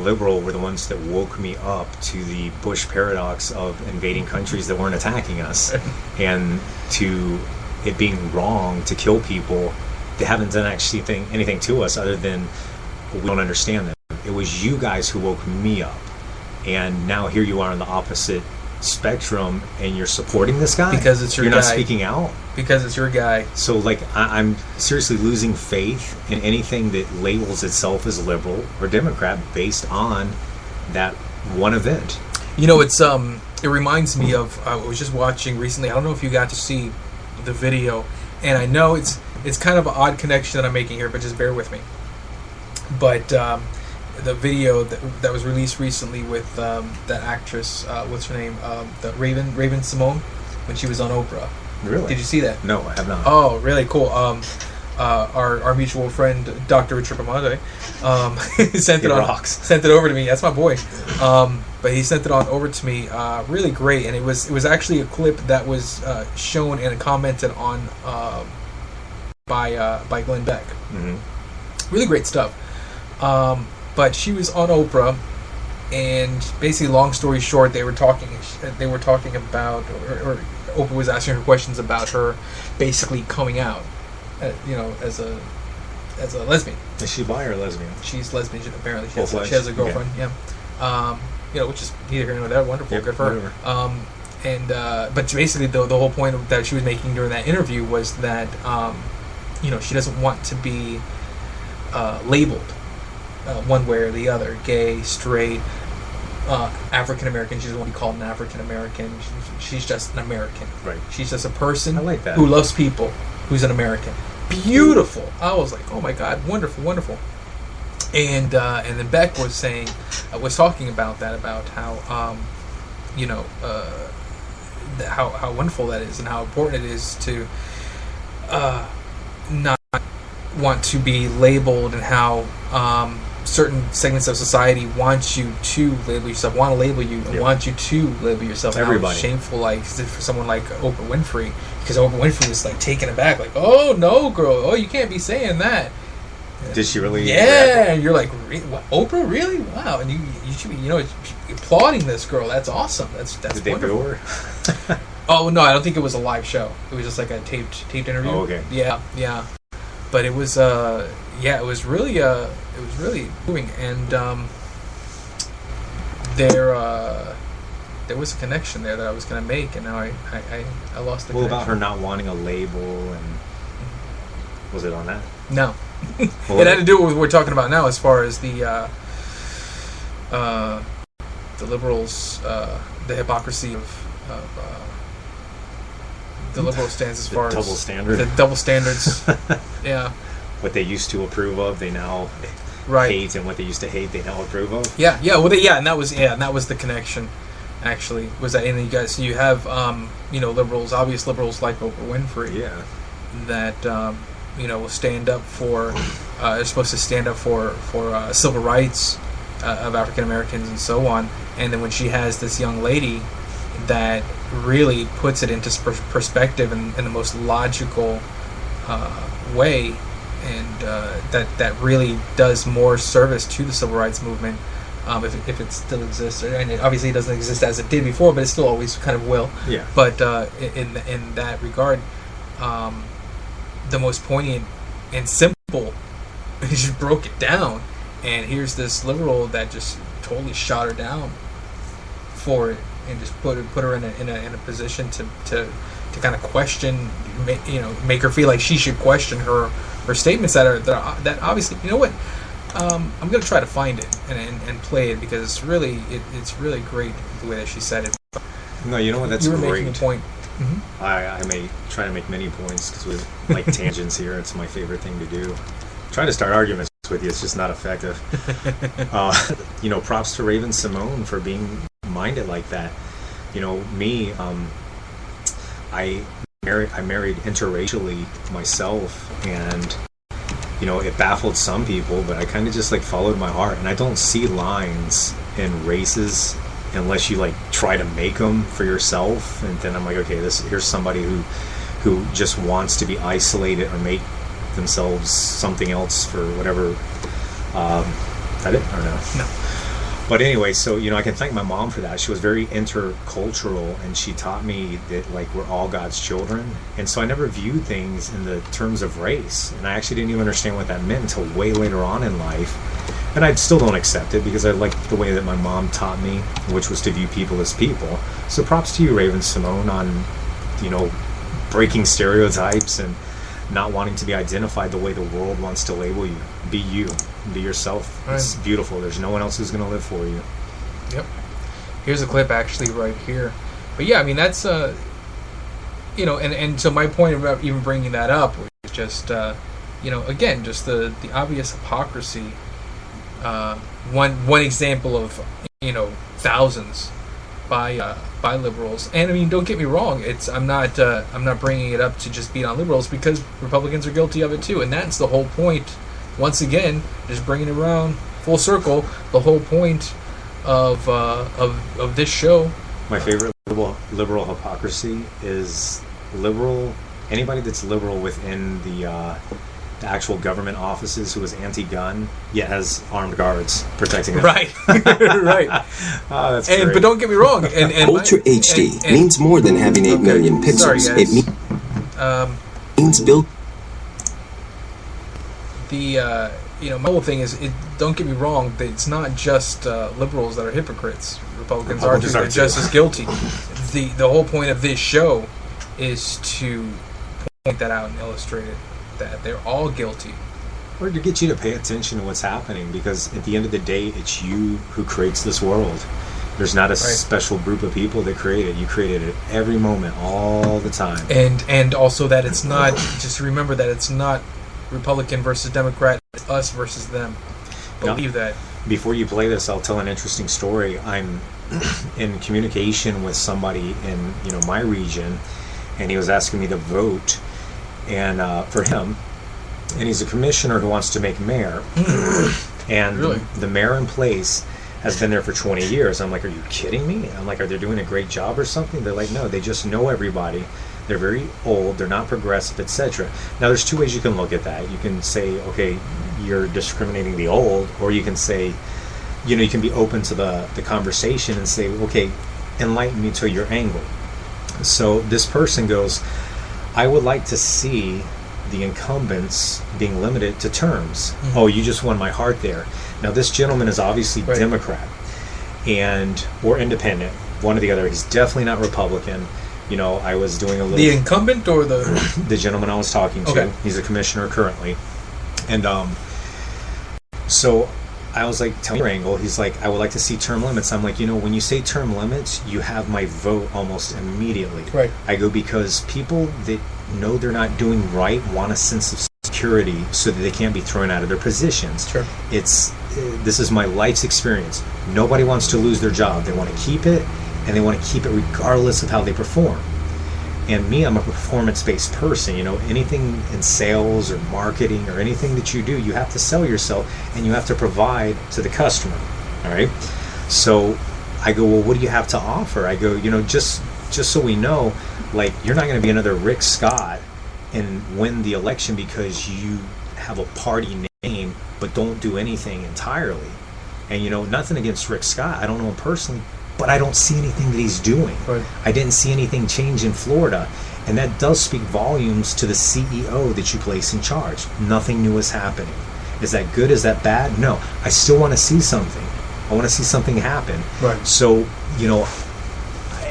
liberal were the ones that woke me up to the Bush paradox of invading countries that weren't attacking us, and to it being wrong to kill people that haven't done actually anything to us other than we don't understand them. It was you guys who woke me up, and now here you are on the opposite spectrum, and you're supporting this guy because it's your guy. You're not speaking out because it's your guy. So, like, I'm seriously losing faith in anything that labels itself as liberal or Democrat based on that one event. You know, it's it reminds me of I was just watching recently. I don't know if you got to see the video, and I know it's kind of an odd connection that I'm making here, but just bear with me. But the video that was released recently with that actress, what's her name, the Raven Simone, when she was on Oprah. Really? Did you see that? No, I have not. Oh, really cool. Our mutual friend, Dr. Richard Ramonde, sent it over to me. That's my boy. But he sent it over to me. Really great, and it was actually a clip that was shown and commented on by Glenn Beck. Mm-hmm. Really great stuff. But she was on Oprah, and basically, long story short, they were talking about, or Oprah was asking her questions about her basically coming out, as a lesbian. Is she bi or lesbian? She's lesbian. Apparently, she has a girlfriend. Okay. Yeah. Which is neither here nor there. Wonderful, yep, good for her. But basically, the whole point that she was making during that interview was that, she doesn't want to be labeled one way or the other, gay, straight, African American. She doesn't want to be called an African American. She's just an American. Right. She's just a person I like that. who loves people, who's an American. Beautiful. I was like, oh my God, wonderful, wonderful. And then Beck was talking about that, about how how wonderful that is, and how important it is to not want to be labeled, and how certain segments of society want you to label yourself, want to label you, and yep, want you to label yourself. Everybody. How shameful, like, for someone like Oprah Winfrey, because Oprah Winfrey was like taken aback, like, oh no, girl, oh, you can't be saying that. Did she really? Yeah, and you're like, what, Oprah, really? Wow, and you should be, applauding this girl. That's awesome. That's Did wonderful. They boo her? Oh no, I don't think it was a live show. It was just like a taped interview. Oh, okay. Yeah. But it was it was really moving, and there was a connection there that I was going to make, and now I lost the connection. Well, about her not wanting a label, and was it on that? No. Well, it had to do with what we're talking about now, as far as the liberals, the hypocrisy of the liberal stance, as far as the double standards. Yeah. What they used to approve of, they now hate, and what they used to hate, they now approve of. Yeah. Well, and that was the connection. Actually, was that, and you have liberals, obvious liberals like Oprah Winfrey. Yeah. That will stand up for. They're supposed to stand up for civil rights of African Americans and so on. And then when she has this young lady that really puts it into perspective in the most logical way, and that really does more service to the civil rights movement, if it still exists. And obviously it doesn't exist as it did before, but it still always kind of will. Yeah. But in that regard, the most poignant and simple, he just broke it down. And here's this liberal that just totally shot her down for it, and just put her in a position to kind of question, make her feel like she should question her statements that obviously, you know what, I'm gonna try to find it and play it, because it's really great the way that she said it. No, you know what, that's you were great. Making a point. Mm-hmm. I may try to make many points, because with like tangents here, it's my favorite thing to do. Try to start arguments with you, it's just not effective. Props to Raven Simone for being minded like that. Me, I married interracially myself, and it baffled some people, but I kind of just like followed my heart, and I don't see lines in races unless you like try to make them for yourself. And then I'm like, okay, here's somebody who just wants to be isolated or make themselves something else for whatever. That it or no? No. But anyway, so I can thank my mom for that. She was very intercultural, and she taught me that like we're all God's children. And so I never viewed things in the terms of race, and I actually didn't even understand what that meant until way later on in life. And I still don't accept it because I like the way that my mom taught me, which was to view people as people. So props to you, Raven Simone, on breaking stereotypes and not wanting to be identified the way the world wants to label you. Be you. Be yourself. Right. It's beautiful. There's no one else who's going to live for you. Yep. Here's a clip actually right here. But yeah, I mean, that's, and so my point about even bringing that up was just, again, just the obvious hypocrisy. One example of, thousands by liberals. And I mean, don't get me wrong, I'm not bringing it up to just beat on liberals, because Republicans are guilty of it too, and that's the whole point. Once again, just bringing it around full circle, the whole point of this show. My favorite liberal hypocrisy is anybody that's liberal within the actual government offices who is anti-gun yet has armed guards protecting them. Right. Right. Oh, that's great. But don't get me wrong. And Ultra HD means more than having 8 million pixels. Sorry, guys. It means build. My whole thing is, don't get me wrong, it's not just liberals that are hypocrites. Republicans are too. They're just as guilty. The whole point of this show is to point that out and illustrate it, that they're all guilty. Or to get you to pay attention to what's happening, because at the end of the day, it's you who creates this world. There's not a special group of people that create it. You create it at every moment, all the time. And also that it's not, just remember that it's not Republican versus Democrat, it's us versus them. Believe that. Before you play this, I'll tell an interesting story. I'm in communication with somebody in my region, and he was asking me to vote and for him, and he's a commissioner who wants to make mayor. And really? The mayor in place has been there for 20 years. I'm like, are you kidding me? I'm like, are they doing a great job or something? They're like, no, they just know everybody. They're very old, they're not progressive, etc. Now, there's two ways you can look at that. You can say, okay, you're discriminating the old, or you can say, you can be open to the conversation and say, okay, enlighten me to your angle. So this person goes, I would like to see the incumbents being limited to terms. Mm-hmm. Oh, you just won my heart there. Now, this gentleman is obviously Democrat or independent, one or the other. He's definitely not Republican. I was doing a little... The incumbent or the... The gentleman I was talking to. Okay. He's a commissioner currently. And so I was like, tell me your angle. He's like, I would like to see term limits. I'm like, when you say term limits, you have my vote almost immediately. Right. I go, because people that know they're not doing right want a sense of security so that they can't be thrown out of their positions. Sure. This is my life's experience. Nobody wants to lose their job. They want to keep it, and they want to keep it regardless of how they perform. And me, I'm a performance-based person. Anything in sales or marketing or anything that you do, you have to sell yourself, and you have to provide to the customer. All right? So I go, well, what do you have to offer? I go, just so we know, like, you're not going to be another Rick Scott and win the election because you have a party name but don't do anything entirely. And, nothing against Rick Scott. I don't know him personally, but I don't see anything that he's doing. Right. I didn't see anything change in Florida. And that does speak volumes to the CEO that you place in charge. Nothing new is happening. Is that good? Is that bad? No. I still want to see something. I want to see something happen. Right. So,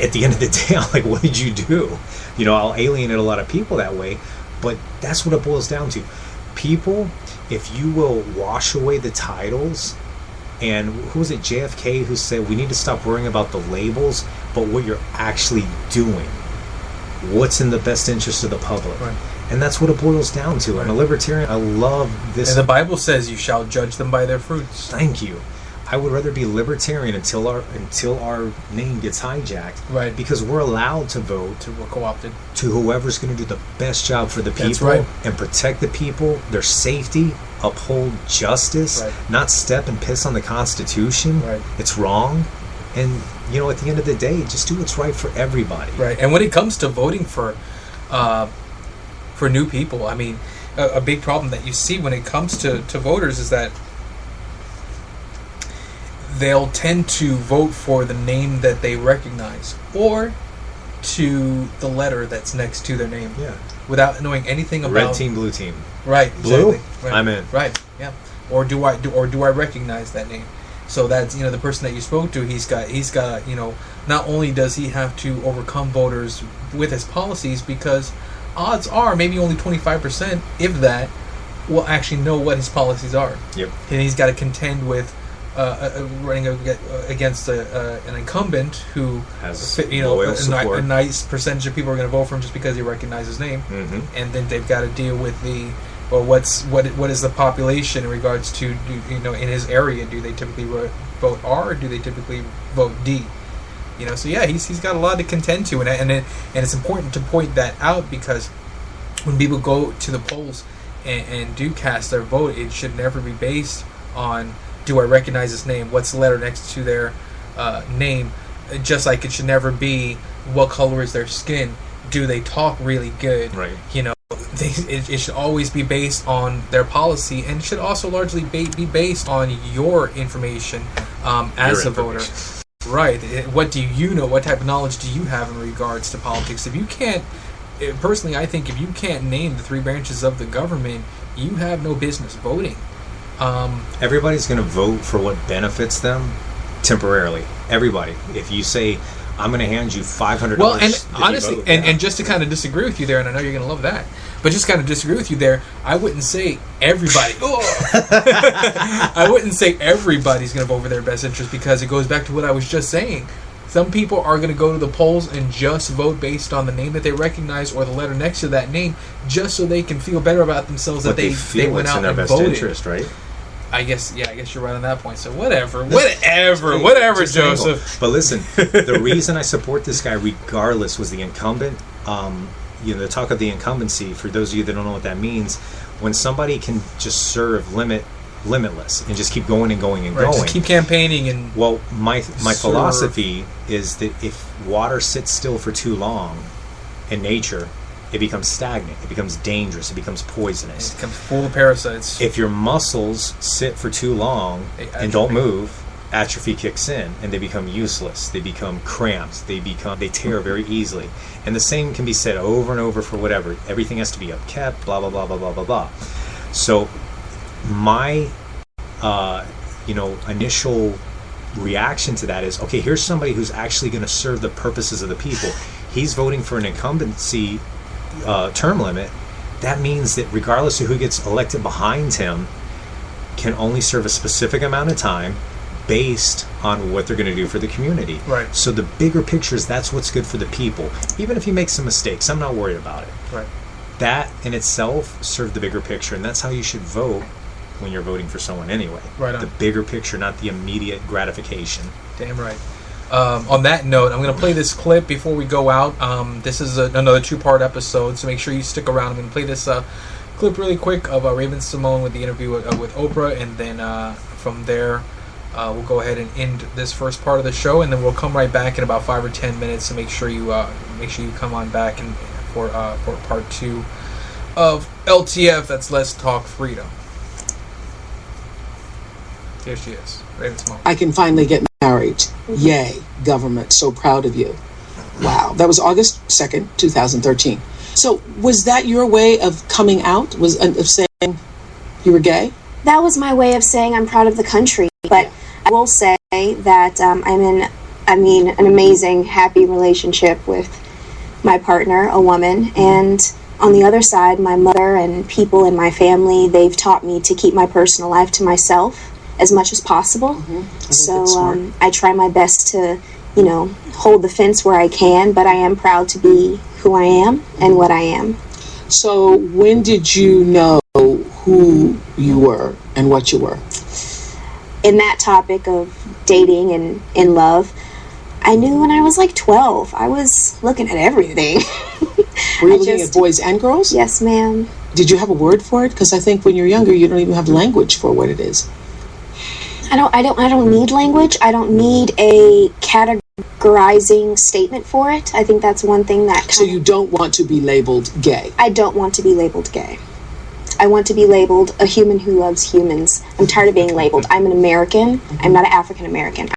at the end of the day, I'm like, what did you do? I'll alienate a lot of people that way, but that's what it boils down to. People, if you will wash away the titles, and who was it, JFK, who said we need to stop worrying about the labels, but what you're actually doing. What's in the best interest of the public. Right. And that's what it boils down to. Right. I'm a libertarian. I love this. And the Bible says you shall judge them by their fruits. Thank you. I would rather be libertarian until our name gets hijacked. Right. Because we're allowed to vote. We're co-opted. To whoever's going to do the best job for the people. That's right. And protect the people, their safety, uphold justice, right. Not step and piss on the Constitution. Right. It's wrong. And, at the end of the day, just do what's right for everybody. Right. And when it comes to voting for new people, I mean, a big problem that you see when it comes to voters is that they'll tend to vote for the name that they recognize or to the letter that's next to their name. Yeah. Without knowing anything about red team, blue team. Right. Blue? Exactly. Right. I'm in. Right. Yeah. Or do I recognize that name? So that's, the person that you spoke to, he's got not only does he have to overcome voters with his policies, because odds are maybe only 25%, if that, will actually know what his policies are. Yep. And he's got to contend with running against an incumbent who has a nice percentage of people are going to vote for him just because he recognizes his name, and then they've got to deal with what is the population in regards to in his area? Do they typically vote R or do they typically vote D? So yeah, he's got a lot to contend to, and it's important to point that out, because when people go to the polls and do cast their vote, it should never be based on, do I recognize this name? What's the letter next to their name? Just like it should never be, what color is their skin? Do they talk really good? Right. It should always be based on their policy, and it should also largely be based on your information as a voter. Right. What do you know? What type of knowledge do you have in regards to politics? If you can't, personally, I think if you can't name the three branches of the government, you have no business voting. Everybody's going to vote for what benefits them temporarily. Everybody. If you say, I'm going to hand you $500. Well, and honestly, and just to kind of disagree with you there, and I know you're going to love that, but just kind of disagree with you there, I wouldn't say everybody. I wouldn't say everybody's going to vote for their best interest, because it goes back to what I was just saying. Some people are going to go to the polls and just vote based on the name that they recognize or the letter next to that name, just so they can feel better about themselves that they went out and voted. Interest, right? I guess you're right on that point. So whatever, Joseph. But listen, the reason I support this guy regardless was the incumbent. The talk of the incumbency, for those of you that don't know what that means, when somebody can just serve limitless and just keep going and going and going. Just keep campaigning and my philosophy is that if water sits still for too long in nature, it becomes stagnant, it becomes dangerous, it becomes poisonous. It becomes full of parasites. If your muscles sit for too long and don't move, atrophy kicks in and they become useless. They become cramped. They tear very easily. And the same can be said over and over for whatever. Everything has to be upkept, blah, blah, blah, blah, blah, blah, blah. So my initial reaction to that is, okay, here's somebody who's actually going to serve the purposes of the people. He's voting for an incumbency term limit. That means that regardless of who gets elected behind him, can only serve a specific amount of time based on what they're going to do for the community. Right. So the bigger picture is that's what's good for the people. Even if you make some mistakes, I'm not worried about it. Right. That in itself serves the bigger picture, and that's how you should vote when you're voting for someone anyway. Right on. The bigger picture, not the immediate gratification. Damn right. On that note, I'm going to play this clip before we go out. This is another two-part episode, so make sure you stick around. I'm going to play this clip really quick of Raven-Symoné with the interview with Oprah, and then from there we'll go ahead and end this first part of the show, and then we'll come right back in about 5 or 10 minutes. So make sure you come on back and for part 2 of LTF. That's Let's Talk Freedom. Here she is, Raven-Symoné. I can finally get married. Yay, government, so proud of you. Wow, that was August 2nd, 2013. So was that your way of coming out, of saying you were gay? That was my way of saying I'm proud of the country. But I will say that I'm in, an amazing, happy relationship with my partner, a woman, and on the other side, my mother and people in my family, they've taught me to keep my personal life to myself as much as possible. So I try my best to, hold the fence where I can, but I am proud to be who I am and what I am. So when did you know who you were and what you were? In that topic of dating and in love, I knew when I was like 12. I was looking at everything. Were you looking at boys and girls? Yes, ma'am. Did you have a word for it? Because I think when you're younger, you don't even have language for what it is. I don't need language. I don't need a categorizing statement for it. I think that's one thing that So you don't want to be labeled gay? I don't want to be labeled gay. just, I want to be labeled a human who loves humans. I'm tired of being labeled. I'm an American. I'm not an African American.